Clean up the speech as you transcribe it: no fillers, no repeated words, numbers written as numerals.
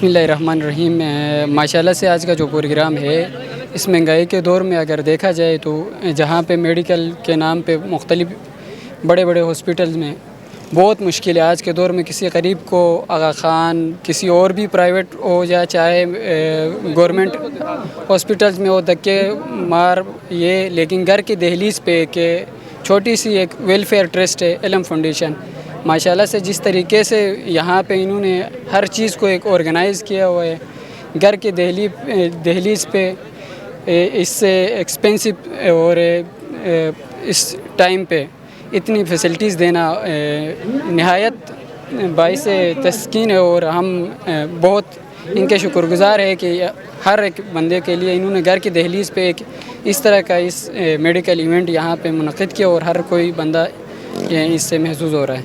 بسم اللہ الرحمن الرحیم۔ ماشاءاللہ سے آج کا جو پروگرام ہے اس مہنگائی کے دور میں اگر دیکھا جائے تو جہاں پہ میڈیکل کے نام پہ مختلف بڑے بڑے ہاسپٹلز میں بہت مشکل ہے آج کے دور میں کسی غریب کو آغا خان کسی اور بھی پرائیویٹ ہو یا چاہے گورنمنٹ ہاسپٹلز میں ہو دھکے مار یہ، لیکن گھر کی دہلیز پہ کہ چھوٹی سی ایک ویلفیئر ٹرسٹ ہے علم فاؤنڈیشن، ماشاءاللہ سے جس طریقے سے یہاں پہ انہوں نے ہر چیز کو ایک آرگنائز کیا ہوا ہے، گھر کے دہلیز پہ اس سے ایکسپینسو اور اس ٹائم پہ اتنی فیسلٹیز دینا نہایت باعث تسکین ہے، اور ہم بہت ان کے شکر گزار ہے کہ ہر ایک بندے کے لیے انہوں نے گھر کی دہلیز پہ ایک اس طرح کا اس میڈیکل ایونٹ یہاں پہ منعقد کیا، اور ہر کوئی بندہ اس سے محظوظ ہو رہا ہے۔